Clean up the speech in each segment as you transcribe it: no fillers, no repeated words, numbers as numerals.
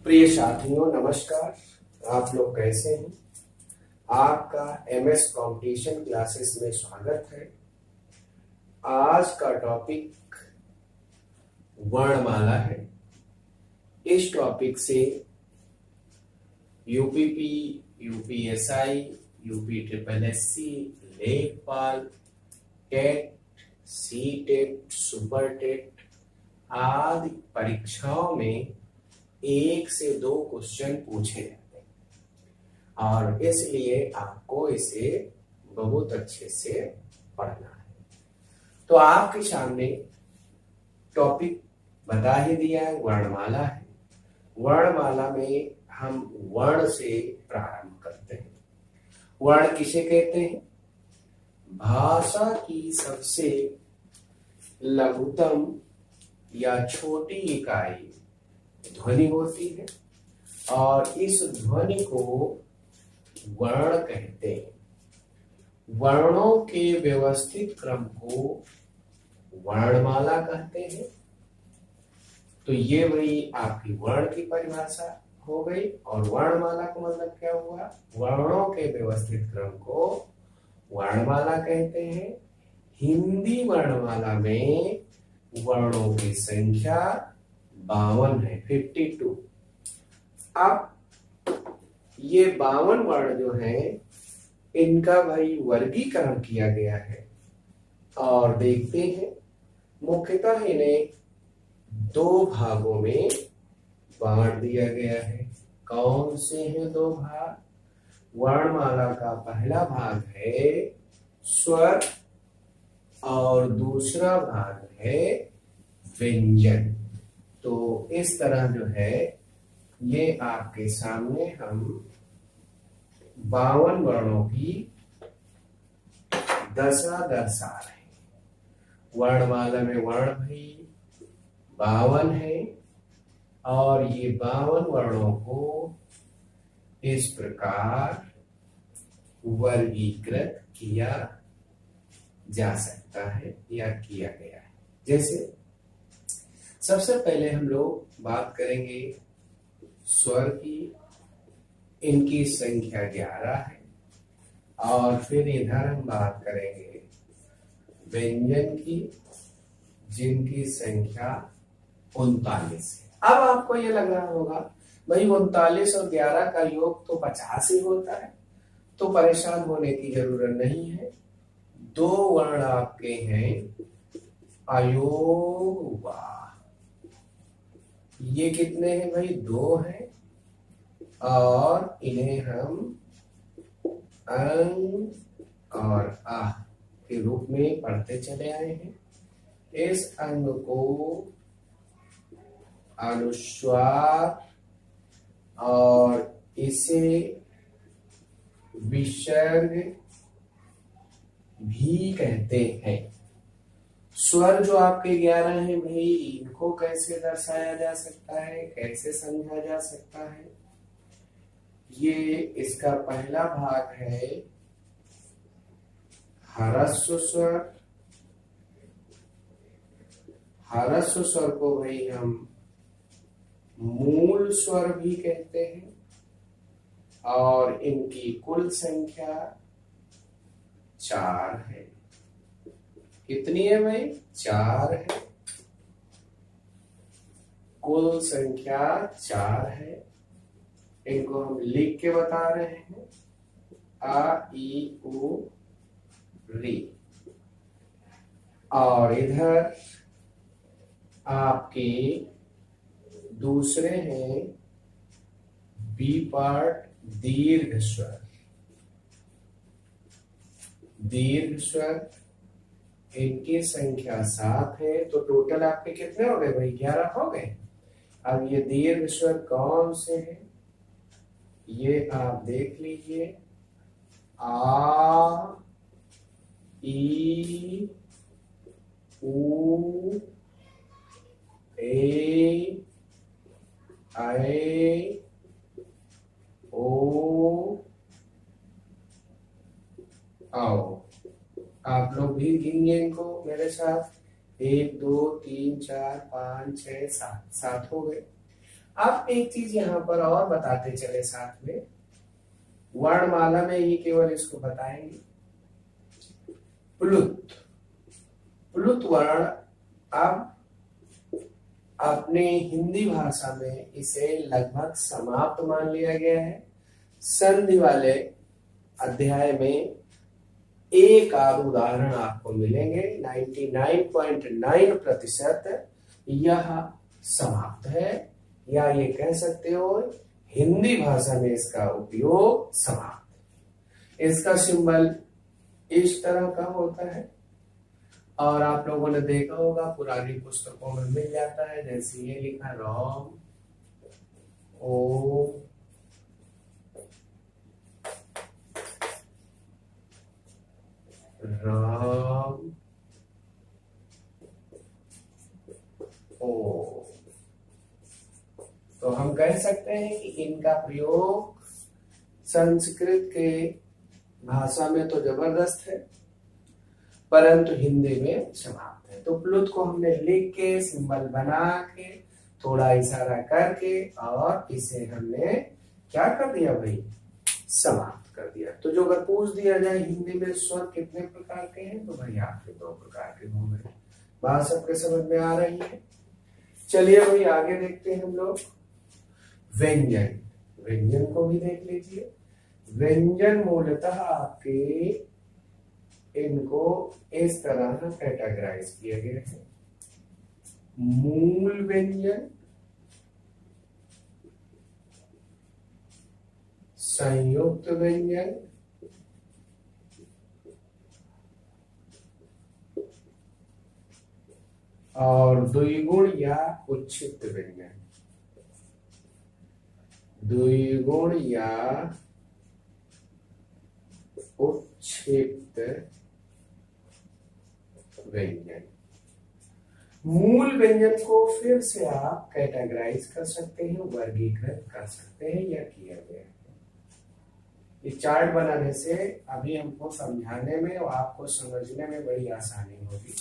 प्रिय साथियों नमस्कार। आप लोग कैसे हैं? आपका एमएस कंपटीशन क्लासेस में स्वागत है। आज का टॉपिक वर्णमाला है। इस टॉपिक से UPP, UPSI, UP triple SC, Lekhpal, TET, C TET, super TET आदि परीक्षाओं में 1 से 2 क्वेश्चन पूछे जाते हैं और इसलिए आपको इसे बहुत अच्छे से पढ़ना है। तो आपके सामने टॉपिक बता ही दिया है, वर्णमाला है। वर्णमाला में हम वर्ण से प्रारंभ करते हैं। वर्ण किसे कहते हैं? भाषा की सबसे लघुतम या छोटी इकाई ध्वनि होती है और इस ध्वनि को वर्ण कहते हैं। वर्णों के व्यवस्थित क्रम को वर्णमाला कहते हैं। तो ये वही आपकी वर्ण की परिभाषा हो गई। और वर्णमाला का मतलब क्या हुआ? वर्णों के व्यवस्थित क्रम को वर्णमाला कहते हैं। हिंदी वर्णमाला में वर्णों की संख्या 52 है, 52। अब ये 52 वर्ण जो है इनका भाई वर्गीकरण किया गया है और देखते हैं। मुख्यतः इन्हें 2 भागों में बांट दिया गया है। कौन से हैं 2 भाग? वर्णमाला का पहला भाग है स्वर और दूसरा भाग है व्यंजन। तो इस तरह जो है ये आपके सामने हम 52 वर्णों की दशा दर्शा रहे हैं। वर्णमाला में वर्ण भी 52 है और ये 52 वर्णों को इस प्रकार वर्गीकृत किया जा सकता है या किया गया है। जैसे सबसे पहले हम लोग बात करेंगे स्वर की। इनकी संख्या 11 है और फिर इधर हम बात करेंगे व्यंजन की, जिनकी संख्या 39 है। अब आपको ये लग रहा होगा भाई 39 और 11 का योग तो 50 ही होता है, तो परेशान होने की जरूरत नहीं है। 2 वर्ण आपके हैं अयोग वा। ये कितने हैं भाई? 2 हैं और इन्हें हम अंग और आह के रूप में पढ़ते चले आए हैं। इस अंग को अनुस्वार और इसे विसर्ग भी कहते हैं। स्वर जो आपके 11 हैं भाई, इनको कैसे दर्शाया जा सकता है, कैसे समझा जा सकता है? ये इसका पहला भाग है ह्रस्व स्वर। ह्रस्व स्वर को भाई हम मूल स्वर भी कहते हैं और इनकी कुल संख्या 4 है। कितनी है भाई? 4 है। कुल संख्या 4 है। इनको हम लिख के बता रहे हैं। आ ई उ री। और इधर आपके दूसरे हैं बी पार्ट दीर्घ स्वर। दीर्घ स्वर इनकी संख्या 7 है। तो टोटल आपके कितने हो गए भाई? 11 हो गए। अब ये दीर्घ स्वर कौन से हैं ये आप देख लीजिए। आ ई उ ए ऐ ओ आओ। आप लोग भी गिनिए इनको मेरे साथ। 1 2 3 4 5 6 7 7 हो गए। अब एक चीज यहाँ पर और बताते चले साथ में, वर्णमाला में ये केवल इसको बताएंगे। प्लुत, प्लुत वर्ण अब अपने हिंदी भाषा में इसे लगभग समाप्त मान लिया गया है। संधि वाले अध्याय में एक आध उदाहरण आपको मिलेंगे, 99.9% यह समाप्त है, या ये कह सकते हो हिंदी भाषा में इसका उपयोग समाप्त है। इसका सिंबल इस तरह का होता है, और आप लोगों ने देखा होगा पुरानी पुस्तकों में मिल जाता है, जैसे ये लिखा राम ओ राम ओ। तो हम कह सकते हैं कि इनका प्रयोग संस्कृत के भाषा में तो जबरदस्त है, परंतु हिंदी में समाप्त है। तो प्लुत को हमने लिख के, सिंबल बना के, थोड़ा इशारा करके, और इसे हमने क्या कर दिया भाई, समाप्त कर दिया। तो जो अगर पूछ दिया जाए हिंदी में स्वर कितने प्रकार के हैं, तो भाई आपके 2 प्रकार के होंगे। बात सबके समझ में आ रही है। चलिए भाई आगे देखते हैं हम लोग व्यंजन। व्यंजन को भी देख लीजिए। व्यंजन मूलतः आपके इनको इस तरह कैटेगराइज किया गया है। मूल व्यंजन, संयुक्त व्यंजन, और द्विगुण या उच्छिष्ट व्यंजन। द्विगुण या उच्छिष्ट व्यंजन। मूल व्यंजन को फिर से आप कैटेगराइज कर सकते हैं, वर्गीकृत कर सकते हैं, या किया गया है। ये चार्ट बनाने से अभी हमको समझाने में और आपको समझने में बड़ी आसानी होगी।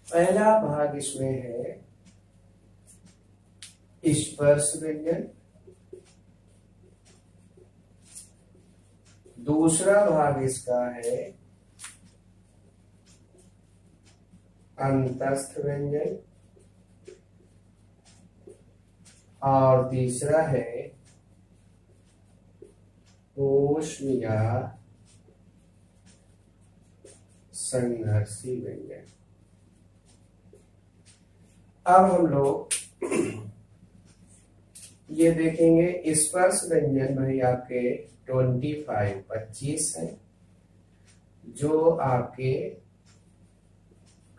पहला भाग इसमें है स्पर्श व्यंजन, दूसरा भाग इसका है अंतस्थ व्यंजन, और तीसरा है ऊष्म या संघर्षी व्यंजन। अब हम लोग ये देखेंगे स्पर्श व्यंजन भाई आपके 25 है, जो आपके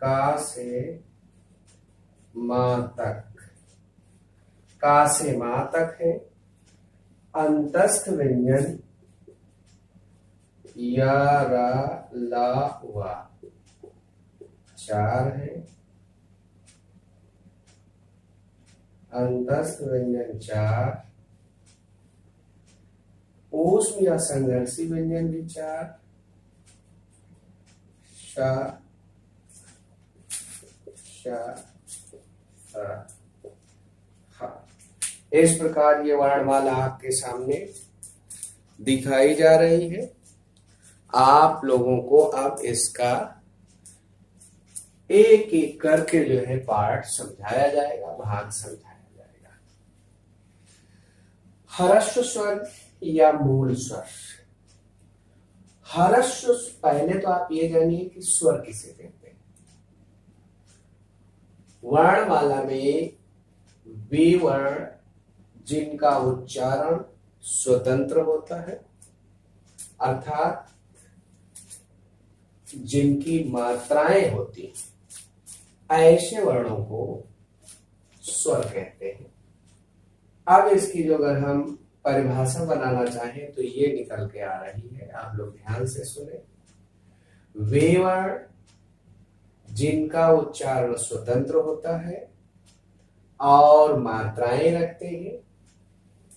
का से मां तक है। अंतस्थ व्यंजन या रा ला वा 4 है। अंतस्थ व्यंजन 4। ऊष्म या संघर्षी व्यंजन भी 4। शा इस प्रकार ये वर्णमाला आपके सामने दिखाई जा रही है। आप लोगों को अब इसका एक एक करके जो है पार्ट समझाया जाएगा, भाग समझाया जाएगा। ह्रस्व स्वर या मूल स्वर। ह्रस्व, पहले तो आप ये जानिए कि स्वर किसे कहते हैं। वर्णमाला में वे वर्ण जिनका उच्चारण स्वतंत्र होता है, अर्थात जिनकी मात्राएं होती हैं, ऐसे वर्णों को स्वर कहते हैं। अब इसकी जो अगर हम परिभाषा बनाना चाहें तो ये निकल के आ रही है, आप लोग ध्यान से सुने। वे वर्ण जिनका उच्चारण स्वतंत्र होता है और मात्राएं रखते हैं,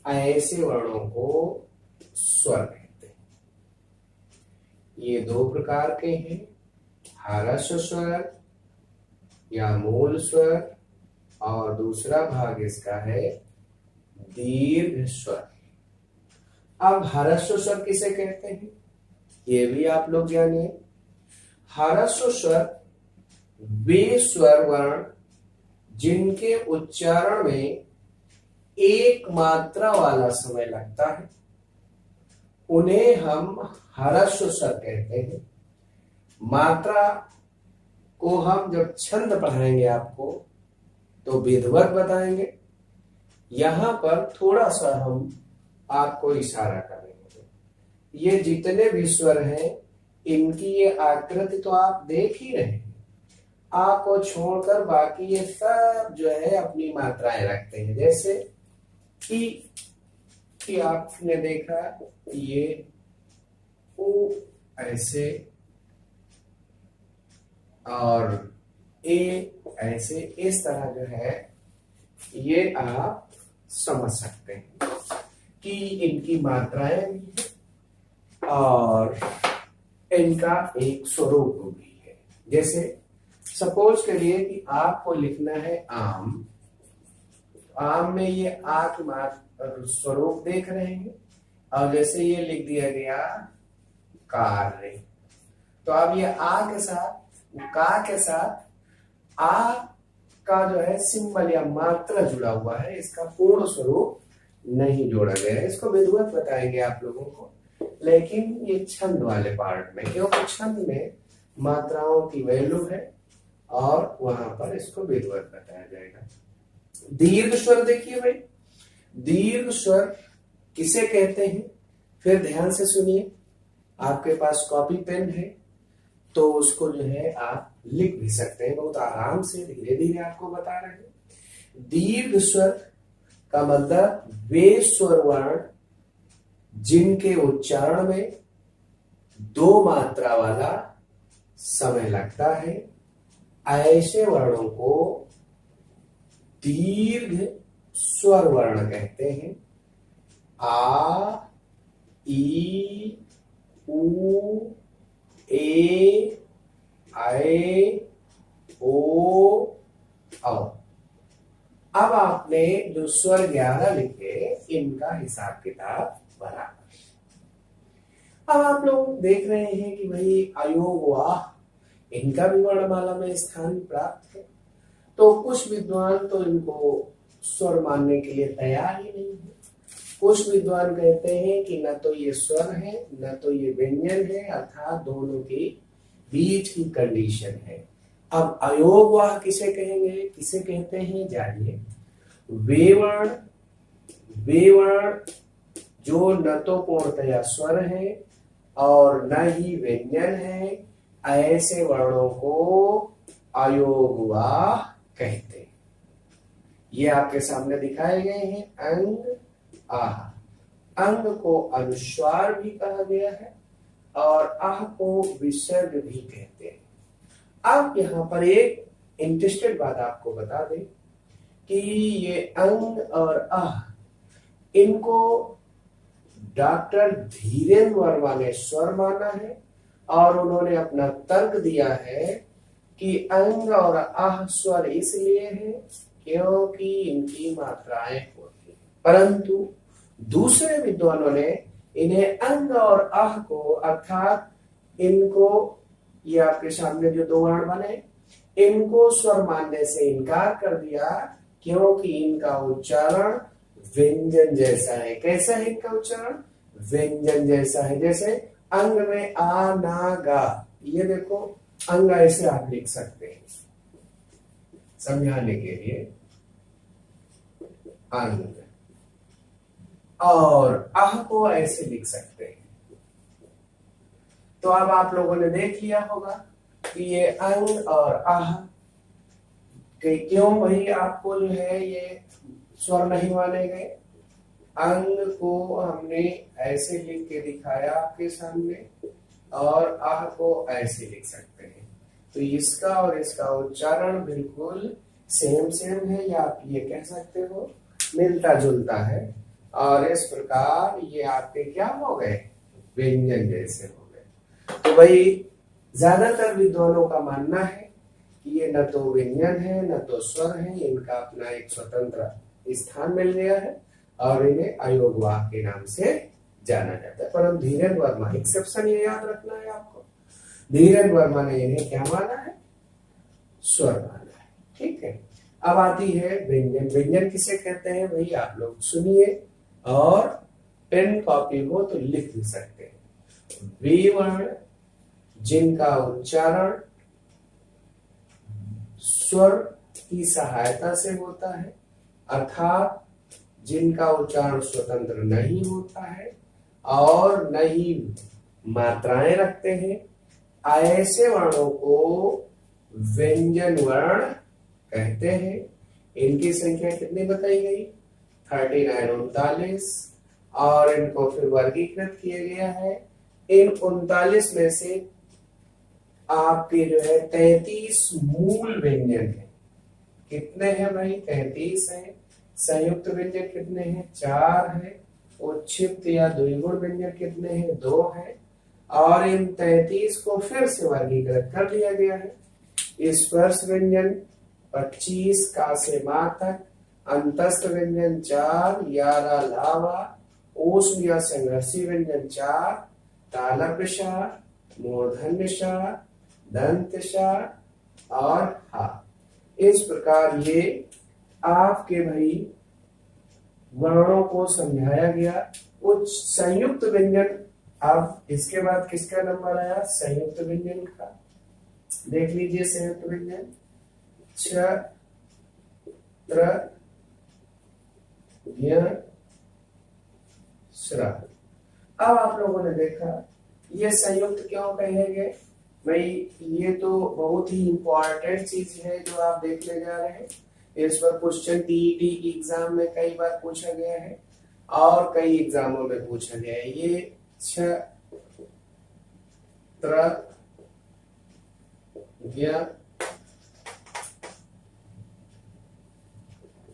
ऐसे वर्णों को स्वर कहते हैं। ये 2 प्रकार के हैं, ह्रस्व स्वर या मूल स्वर, और दूसरा भाग इसका है दीर्घ स्वर। अब ह्रस्व स्वर किसे कहते हैं, ये भी आप लोग जानिए। ह्रस्व स्वर वे स्वर वर्ण जिनके उच्चारण में एक मात्रा वाला समय लगता है, उन्हें हम ह्रस्व स्वर कहते हैं। मात्रा को हम जब छंद पढ़ाएंगे आपको तो विधिवत बताएंगे। यहां पर थोड़ा सा हम आपको इशारा करेंगे। ये जितने भी स्वर हैं इनकी ये आकृति तो आप देख ही रहे हैं। आ को छोड़कर बाकी ये सब जो है अपनी मात्राएं रखते हैं। जैसे कि आपने देखा ये उ ऐसे और ए ऐसे, इस तरह जो है ये आप समझ सकते हैं कि इनकी मात्राएं भी है और इनका एक स्वरूप भी है। जैसे सपोज करिए कि आपको लिखना है आम। आम में ये आ की स्वरूप देख रहे हैं और जैसे ये लिख दिया गया कार्य, तो अब ये आ के साथ का के साथ आ का जो है सिंबल या मात्रा जुड़ा हुआ है, इसका पूर्ण स्वरूप नहीं जोड़ा गया है। इसको विधिवत बताएंगे आप लोगों को, लेकिन ये छंद वाले पार्ट में, क्योंकि छंद में मात्राओं की वैल्यू है और वहां पर इसको विधिवत बताया जाएगा। दीर्घ स्वर देखिए भाई, दीर्घ स्वर किसे कहते हैं, फिर ध्यान से सुनिए। आपके पास कॉपी पेन है तो उसको जो है आप लिख भी सकते हैं, बहुत आराम से धीरे धीरे आपको बता रहे हैं। दीर्घ स्वर का मतलब वे स्वर वर्ण जिनके उच्चारण में दो मात्रा वाला समय लगता है, ऐसे वर्णों को दीर्घ स्वर वर्ण कहते हैं। आ, ई, उ, ए, ऐ, ओ, औ। अब आपने जो स्वर 11 लिखे इनका हिसाब किताब बराबर। अब आप लोग देख रहे हैं कि भाई अयोग वाह इनका भी वर्णमाला में स्थान प्राप्त है, तो कुछ विद्वान तो इनको स्वर मानने के लिए तैयार ही नहीं है। कुछ विद्वान कहते हैं कि न तो ये स्वर है न तो ये व्यंजन है, अर्थात दोनों के बीच की कंडीशन है। अब अयोगवाह किसे कहेंगे, किसे कहते हैं जानिए। वे वर्ण जो न तो पूर्णतया स्वर है और न ही व्यंजन है, ऐसे वर्णों को अयोगवाह कहते हैं। ये आपके सामने दिखाए गए हैं। अंग, आह। अंग को अनुस्वार भी कहा गया है और आह को विसर्ग भी कहते हैं। अब यहाँ पर एक इंटरेस्टेड बात आपको बता दें कि ये अंग और आह, इनको डॉक्टर धीरेन्द्र वर्मा ने स्वर माना है और उन्होंने अपना तर्क दिया है कि अंग और आह स्वर इसलिए है क्योंकि इनकी मात्राएं होती हैं, परंतु दूसरे विद्वानों ने इन्हें अंग और आह को, अर्थात इनको, ये आपके सामने जो दो वर्ण बने, इनको स्वर मानने से इनकार कर दिया क्योंकि इनका उच्चारण व्यंजन जैसा है। कैसा है इनका उच्चारण? व्यंजन जैसा है। जैसे अंग में आ, ना, गा, ये देखो अंग ऐसे आप लिख सकते हैं समझाने के लिए, अंग, और आह को ऐसे लिख सकते हैं। तो अब आप लोगों ने देख लिया होगा कि ये अंग और आह क्यों भाई आपको जो है ये स्वर नहीं माने गए। अंग को हमने ऐसे लिख के दिखाया आपके सामने और आह को ऐसे लिख सकते हैं, तो इसका और इसका उच्चारण बिल्कुल सेम है, या आप ये कह सकते हो मिलता जुलता है, और इस प्रकार ये आपके क्या हो गए, व्यंजन जैसे हो गए। तो भाई ज्यादातर विद्वानों का मानना है कि ये न तो व्यंजन है न तो स्वर है, इनका अपना एक स्वतंत्र स्थान मिल गया है और इन्हें अयोग वाक्य के नाम से जाना जाता है। पर हम धीरेन्द्र वर्मा, एक्सेप्शन ये याद रखना है आपको, धीरेन्द्र वर्मा ने इन्हें क्या माना है? स्वर माना है। ठीक है, अब आती है व्यंजन। व्यंजन किसे कहते हैं भाई? आप लोग सुनिए और पेन कॉपी हो तो लिख भी सकते हैं। वे वर्ण जिनका उच्चारण स्वर की सहायता से होता है, अर्थात जिनका उच्चारण स्वतंत्र नहीं होता है और न ही मात्राएं रखते हैं, ऐसे वर्णों को व्यंजन वर्ण कहते हैं। इनकी संख्या कितनी बताई गई? 39 और इनको फिर वर्गीकृत किया गया है। इन 39 में से आपके जो है 33 मूल व्यंजन है। कितने हैं भाई? 33 हैं। संयुक्त व्यंजन कितने हैं? 4 हैं। उच्छिष्ट या द्विगुण व्यंजन कितने हैं? 2 हैं। और इन 33 को फिर से वर्गीकृत कर लिया गया है। स्पर्श व्यंजन 25 का से मां तक, अंतस्थ व्यंजन 4, 11 लावा, ऊष्म या संघर्षी व्यंजन 4, तालव्य, मूर्धन्य, दंत और हा। इस प्रकार ये आपके भाई वर्णों को समझाया गया। उच्च संयुक्त व्यंजन, अब इसके बाद किसका नंबर आया? संयुक्त व्यंजन का। देख लीजिए संयुक्त व्यंजन छ, त्र, ज्ञ, श्र। अब आप लोगों ने देखा ये संयुक्त क्यों कहे गए भाई? ये तो बहुत ही इंपॉर्टेंट चीज है जो आप देखने जा रहे हैं। इस पर क्वेश्चन टीईटी की एग्जाम में कई बार पूछा गया है और कई एग्जामों में पूछा गया है। ये छ, त्र, ज्ञ,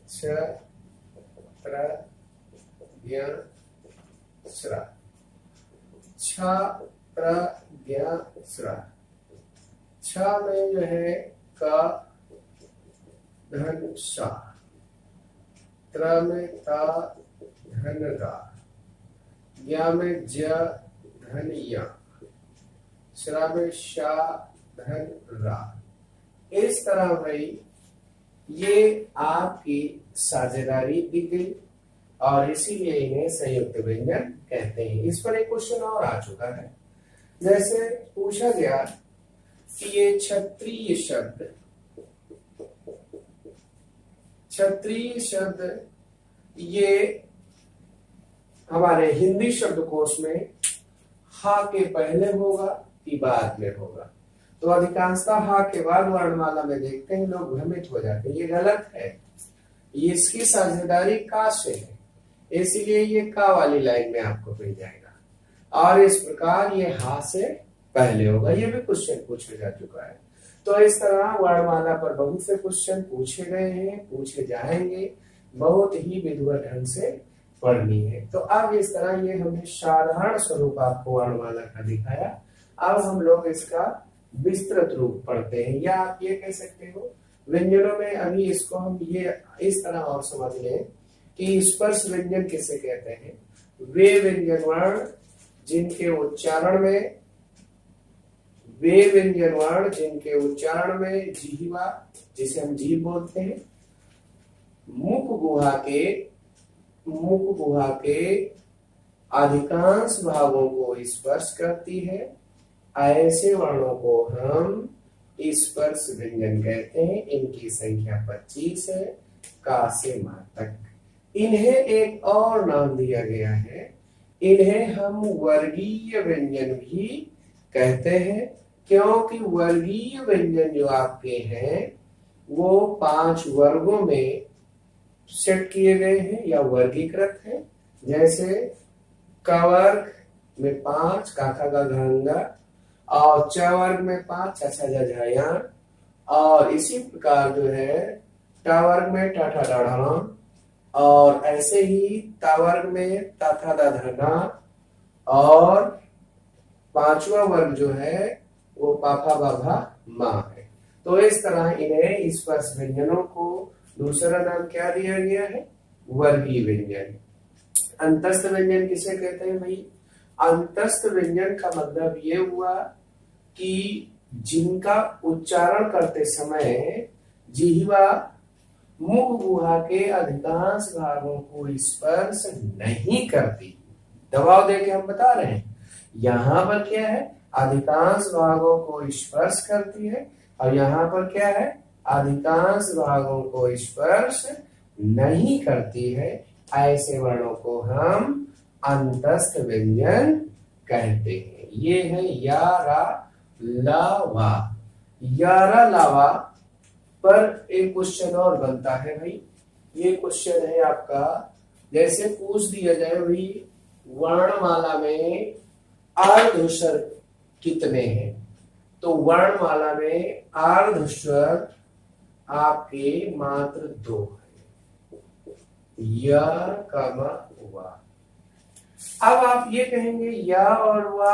छ, त्र, ज्ञ, श्र। छ, त्र, ज्ञ, श्र। छ में जो है क, धन, सा। त्र में ता, धन, रा। ज्ञ में ज, धन, या। श्र में शा, धन, रा। इस तरह भाई ये आपकी साझेदारी दी गई और इसीलिए इन्हें संयुक्त व्यंजन कहते हैं। इस पर एक क्वेश्चन और आ चुका है। जैसे पूछा गया कि ये क्षत्रिय शब्द, क्षत्रिय शब्द ये हमारे हिंदी शब्दकोश में हा के पहले होगा कि बाद में होगा? तो अधिकांशतः हा के बाद वर्णमाला में देखते हैं लोग भ्रमित हो जाते हैं। ये गलत है। इसकी साझेदारी का से है, इसीलिए ये का वाली लाइन में आपको मिल जाएगा और इस प्रकार ये हा से पहले होगा। ये भी क्वेश्चन पूछा जा चुका है। तो इस तरह वर्णमाला पर बहुत से क्वेश्चन पूछे गए हैं, पूछे जाएंगे, बहुत ही विधिवत ढंग से पढ़नी है। तो अब इस तरह ये हमने साधारण स्वरूप आपको वर्णमाला का दिखाया। अब हम लोग इसका विस्तृत रूप पढ़ते हैं, या आप ये कह सकते हो व्यंजनों में। अभी इसको हम ये इस तरह और समझ लें कि स्पर्श व्यंजन किसे कहते हैं? वे व्यंजन वर्ण जिनके उच्चारण में, वे व्यंजन वर्ण जिनके उच्चारण में जिह्वा, जिसे हम जीभ बोलते हैं, मुख गुहा के अधिकांश भागों को स्पर्श करती है, ऐसे वर्णों को हम स्पर्श व्यंजन कहते हैं। इनकी संख्या 25 है, का से मां तक। इन्हें एक और नाम दिया गया है, इन्हें हम वर्गीय व्यंजन भी कहते हैं, क्योंकि वर्गीय व्यंजन जो आपके हैं वो 5 वर्गों में सेट किए गए हैं या वर्गीकृत हैं। जैसे क वर्ग में 5, का खा गा घा, और च वर्ग में 5, छ छ ज झ य, और इसी प्रकार जो है ट वर्ग में ठ ठ ड ढ, और ऐसे ही ता वर्ग में ता था दा ध ना, और 5वां वर्ग जो है वो पा फा बा भा मा है। तो इस तरह इन्हें स्पर्श व्यंजनों को दूसरा नाम क्या दिया गया है? वर्गीय व्यंजन। अंतस्थ व्यंजन किसे कहते हैं भाई? अंतस्थ व्यंजन का मतलब ये हुआ कि जिनका उच्चारण करते समय जिह्वा मुख गुहा के अधिकांश भागों को स्पर्श नहीं करती। दबाव देके हम बता रहे हैं, यहाँ पर क्या है? अधिकांश भागों को स्पर्श करती है, और यहाँ पर क्या है? अधिकांश भागों को स्पर्श नहीं करती है। ऐसे वर्णों को हम अंतस्थ व्यंजन कहते हैं। ये है या, रा, ला, वा। यारा लावा पर एक क्वेश्चन और बनता है भाई। ये क्वेश्चन है आपका, जैसे पूछ दिया जाए भाई वर्णमाला में आर्ध स्वर कितने हैं, तो वर्णमाला में आर्ध स्वर आपके मात्र 2 है, या, कमा, वा। अब आप ये कहेंगे या और वा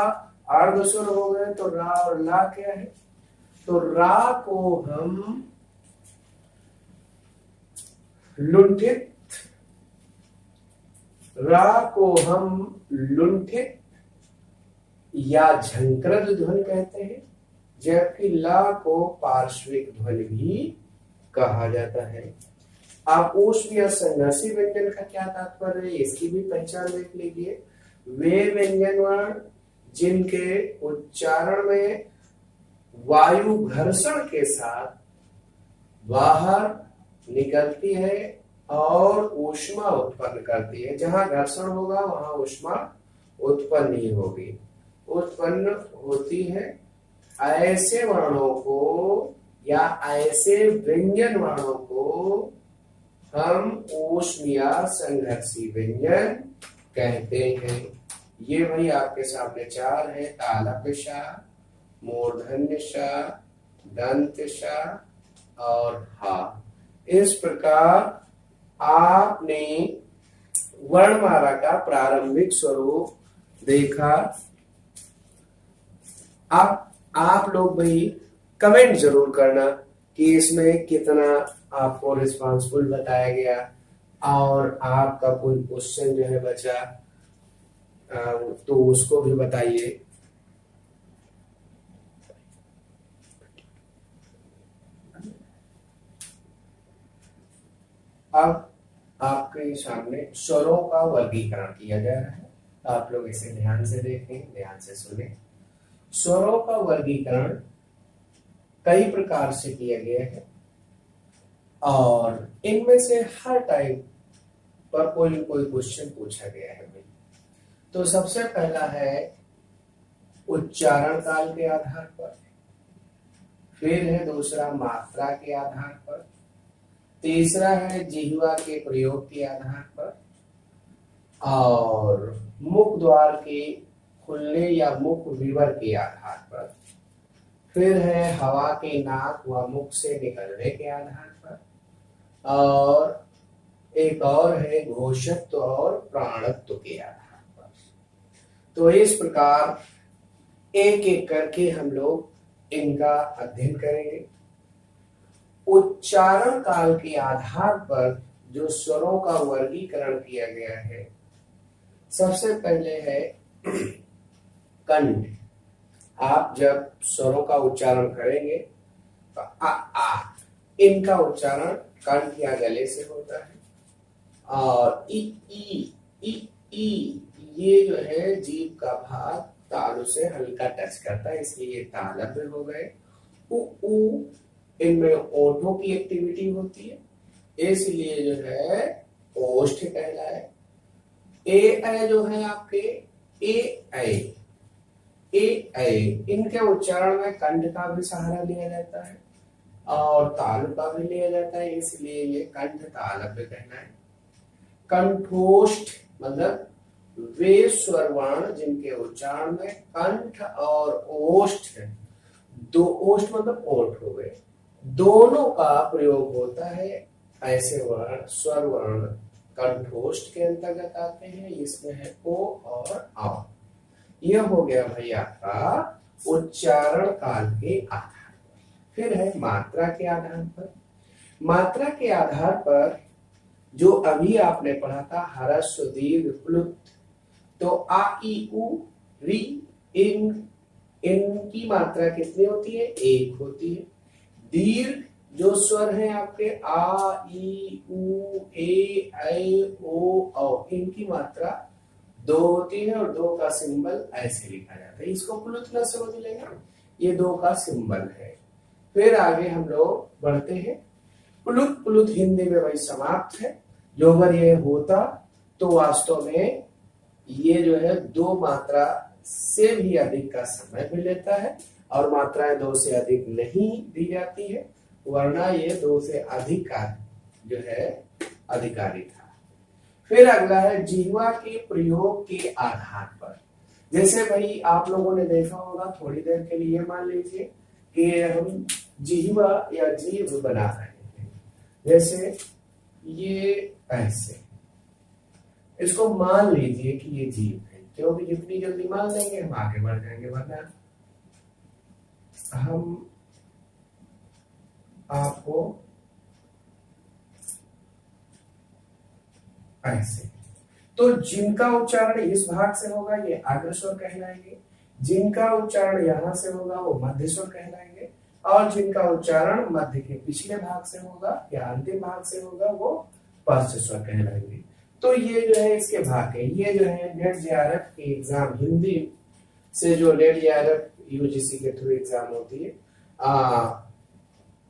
आर्ध स्वर हो गए, तो रा और ला क्या है? तो रा को हम लुंठित, रा को हम लुंठित या झंकृत ध्वनि कहते हैं, जबकि ला को पार्श्विक ध्वनि भी कहा जाता है। आप ऊष्म या संघर्षी व्यंजन का क्या तात्पर्य है, इसकी भी पहचान देख लीजिए। वे व्यंजन वर्ण जिनके उच्चारण में वायु घर्षण के साथ बाहर निकलती है और ऊष्मा उत्पन्न करती है। जहां घर्षण होगा वहां ऊष्मा उत्पन्न नहीं होगी, उत्पन्न होती है। ऐसे वर्णों को या ऐसे व्यंजन वर्णों को हम ऊष्म या संघर्षी व्यंजन कहते हैं। ये भाई आपके सामने 4 है, तालव्य श, मूर्धन्य श, दंत श और हा। इस प्रकार आपने वर्णमाला का प्रारंभिक स्वरूप देखा। आप लोग भाई कमेंट जरूर करना कि इसमें कितना आपको रिस्पॉन्सिबल बताया गया, और आपका कोई क्वेश्चन जो है बचा तो उसको भी बताइए। अब आपके सामने स्वरों का वर्गीकरण किया जा रहा है, आप लोग इसे ध्यान से देखें, ध्यान से सुने। स्वरों का वर्गीकरण कई प्रकार से किया गया है, और इनमें से हर टाइप पर कोई न कोई क्वेश्चन पूछा गया है भाई। तो सबसे पहला है उच्चारण काल के आधार पर, फिर है दूसरा मात्रा के आधार पर, तीसरा है जिह्वा के प्रयोग के आधार पर, और मुख द्वार के खुलने या मुख विवर के आधार पर, फिर है हवा के नाक व मुख से निकलने के आधार पर, और एक और है घोषत्व और प्राणत्व के आधार पर। तो इस प्रकार एक एक करके हम लोग इनका अध्ययन करेंगे। उच्चारण काल के आधार पर जो स्वरों का वर्गीकरण किया गया है, सबसे पहले है कंठ। आप जब स्वरों का उच्चारण करेंगे तो आ इनका उच्चारण कंठ या गले से होता है, और ई ये जो है जीभ का भाग तालु से हल्का टच करता है, इसलिए ये तालव्य हो गए। उ इनमें ओठों की एक्टिविटी होती है, इसलिए जो है ओष्ठ कहलाए। ए जो है आपके ए इनके उच्चारण में कंठ का भी सहारा लिया जाता है और तालु का भी लिया जाता है, इसलिए ये कंठ तालव्य कहना है। कंठोष्ठ मतलब वे स्वर वर्ण जिनके उच्चारण में कंठ और ओष्ठ, दो ओष्ठ मतलब ओठ हो गए, दोनों का प्रयोग होता है। ऐसे वर्ण स्वर वर्ण कंठोष्ठ के अंतर्गत आते हैं। इसमें है ओ और आ। यह हो गया भाई आपका उच्चारण काल के आधार पर। फिर है मात्रा के आधार पर। मात्रा के आधार पर जो अभी आपने पढ़ा था ह्रस्व दीर्घ प्लुत, तो आ ई उ री इन, इनकी मात्रा कितनी होती है? एक होती है। दीर्घ जो स्वर है आपके आ ई उ ए ऐ ओ औ, इनकी मात्रा दो होती है और दो का सिंबल ऐसे लिखा जाता है। इसको प्लुत न समझ लेना, ये दो का सिंबल है। फिर आगे हम लोग बढ़ते हैं। प्लुत प्लुत हिंदी में वही समाप्त है। जो अगर ये होता तो वास्तव में ये जो है दो मात्रा से भी अधिक का समय भी लेता है और मात्राएं दो से अधिक नहीं दी जाती है, वरना ये दो से अधिक का जो है अधिकारी था। फिर अगला है जिह्वा के प्रयोग के आधार पर। जैसे भाई आप लोगों ने देखा होगा, थोड़ी देर के लिए मान लीजिए कि हम जिह्वा या जीभ बना रहे हैं। जैसे ये ऐसे, इसको मान लीजिए कि ये जीभ है, क्योंकि जितनी जल्दी मान लेंगे हम आगे बढ़ जाएंगे, वरना हम आपको ऐसे, तो जिनका उच्चारण इस भाग से होगा ये अग्रस्वर कहलाएंगे, जिनका उच्चारण यहां से होगा वो मध्य स्वर कहलाएंगे, और जिनका उच्चारण मध्य के पिछले भाग से होगा या अंतिम भाग से होगा वो पश्च स्वर कहलाएंगे। तो ये जो है इसके भाग है। ये जो है नेट जेआरएफ की एग्जाम, हिंदी से जो नेट जेआरएफ यूजीसी के थ्रू एग्जाम होती है,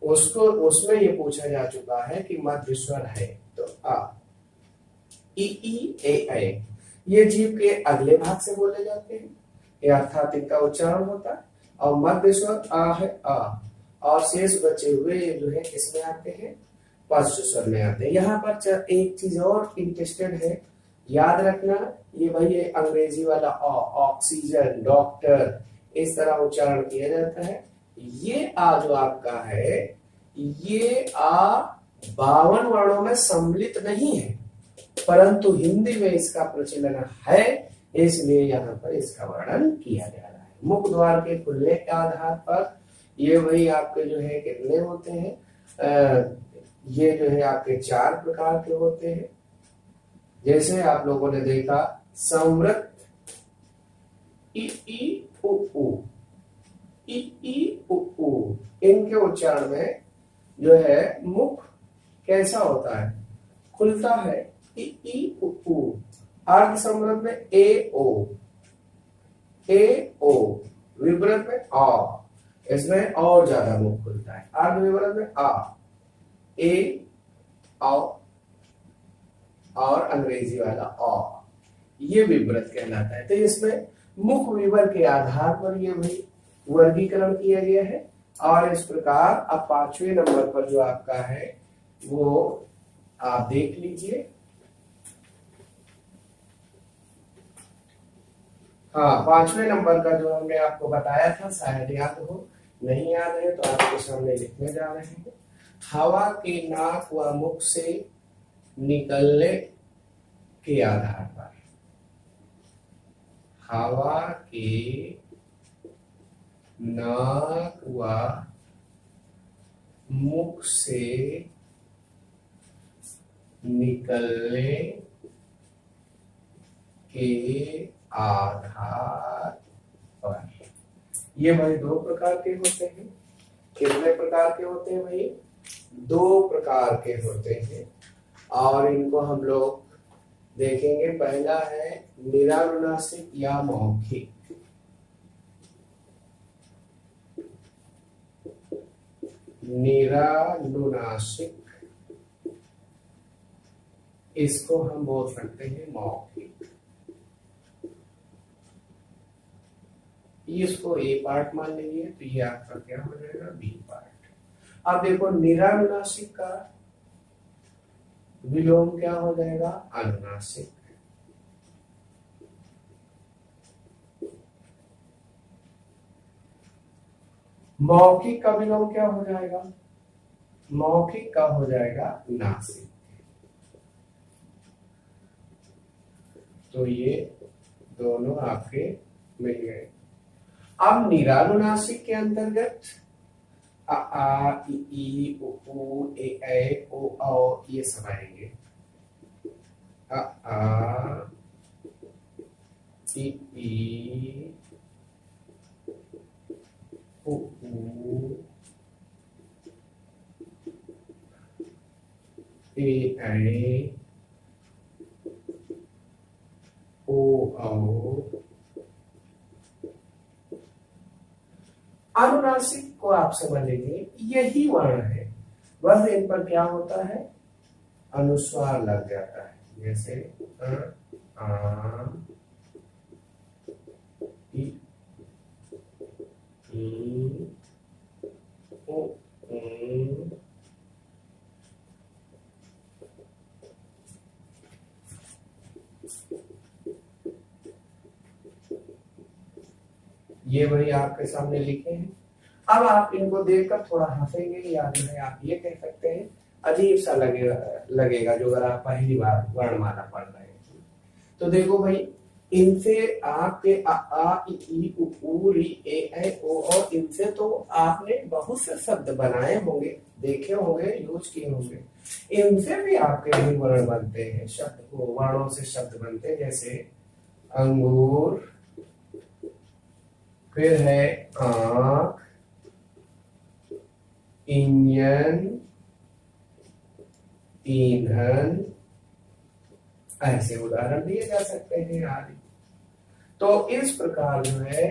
उसको उसमें ये पूछा जा चुका है कि मध्य स्वर है तो आ ई ए, ये जीभ के अगले भाग से बोले जाते हैं, ये अर्थात इनका उच्चारण होता है। और मध्य स्वर आ है आ, और शेष बचे हुए जो है किसमें आते हैं? पश्च स्वर में आते हैं। यहाँ पर एक चीज और इंटरेस्टेड है, याद रखना, ये भाई अंग्रेजी वाला ऑक्सीजन, डॉक्टर, इस तरह उच्चारण किया जाता है। ये आ जो आपका है, ये आ 52 वर्णों में सम्मिलित नहीं है, परंतु हिंदी में इसका प्रचलन है, इसलिए यहाँ पर इसका वर्णन किया जा रहा है। मुख द्वार के खुलने के आधार पर ये वही आपके जो है कितने होते हैं? ये जो है आपके 4 प्रकार के होते हैं। जैसे आप लोगों ने देखा संवृत ई उ उ, इनके उच्चारण में जो है मुख कैसा होता है? खुलता है। ई उ उ। अर्ध समृद्ध में ए ओ, विवृत में आ, इसमें और ज्यादा मुख खुलता है। अर्ध विवृत में आ, ए औ, और अंग्रेजी वाला अ, ये विवृत कहलाता है। तो इसमें मुख विवर के आधार पर ये भाई वर्गीकरण किया गया है। और इस प्रकार अब 5वें नंबर पर जो आपका है वो आप देख लीजिए। हाँ, 5वें नंबर का जो हमने आपको बताया था, शायद याद हो, नहीं याद है तो आपके सामने लिखने जा रहे हैं। हवा के नाक व मुख से निकलने के आधार पर, हवा के नाक व मुख से निकलने के आधार पर, ये भाई 2 प्रकार के होते हैं। कितने प्रकार के होते हैं भाई? 2 प्रकार के होते हैं, और इनको हम लोग देखेंगे। पहला है निरानुनासिक या मौखिक। निरानुनासिक, इसको हम बोल सकते हैं मौखिक। इसको ए पार्ट मान लीजिए, तो ये आपका क्या हो जाएगा? B part. अब देखो निरानुनासिक का विलोम क्या हो जाएगा? अनुनासिक। मौखिक का विलोम क्या हो जाएगा? मौखिक का हो जाएगा नासिक। तो ये दोनों आपके मिल गए। अब निरानुनासिक के अंतर्गत अ आ इ ई उ ए ओ औ ये सब आएंगे। अ आ इ ई उ ए ओ औ। अनुनासिक को आप समझ लीजिए यही वर्ण है, बस इन पर क्या होता है, अनुस्वार लग जाता है। जैसे आ इ ई उ ऊ। ये वही आपके सामने लिखे हैं। अब आप इनको देखकर थोड़ा हंसेंगे या जो है आप ये कह सकते हैं अजीब सा लगेगा जो अगर आप पहली बार वर्णमाला पढ़ रहे हैं। तो देखो भाई, इनसे आपके अ आ इ ई उ ऊ री ए ओ और इनसे तो आपने बहुत से शब्द बनाए होंगे, देखे होंगे, यूज किए होंगे। इनसे भी आपके भी वर्ण बनते हैं, शब्द वर्णों से शब्द बनते हैं। जैसे अंगूर, फिर है आंख, इंजन, ईंधन, ऐसे उदाहरण दिए जा सकते हैं आदि। तो इस प्रकार जो है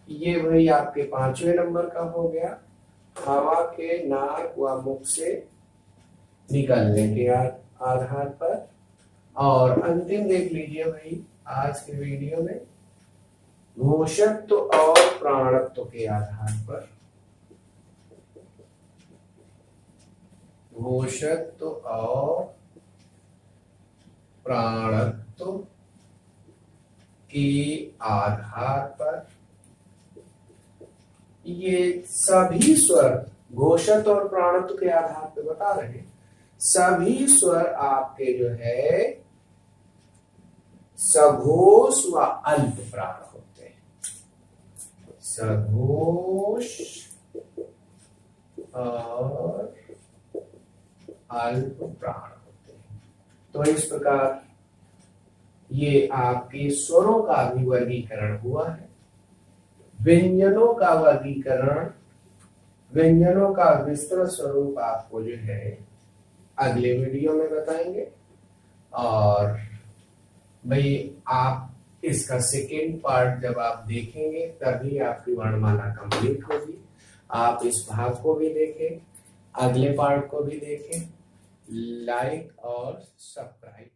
ये वही आपके 5वें नंबर का हो गया, हवा के नाक व मुख से निकलने के आधार पर। और अंतिम देख लीजिए भाई आज के वीडियो में, घोषत्व और प्राणत्व के आधार पर। घोषत्व और प्राणत्व के आधार पर ये सभी स्वर, घोषत्व और प्राणत्व के आधार पर बता रहे हैं, सभी स्वर आपके जो है सघोष व अल्प प्राण होते हैं। सघोष और अल्प प्राण होते हैं। तो इस प्रकार ये आपके स्वरों का भी वर्गीकरण हुआ है। व्यंजनों का वर्गीकरण, व्यंजनों का विस्तृत स्वरूप आपको जो है अगले वीडियो में बताएंगे। और भाई आप इसका सेकेंड पार्ट जब आप देखेंगे तभी आपकी वर्णमाला कंप्लीट होगी। आप इस भाग को भी देखें, अगले पार्ट को भी देखें, लाइक और सब्सक्राइब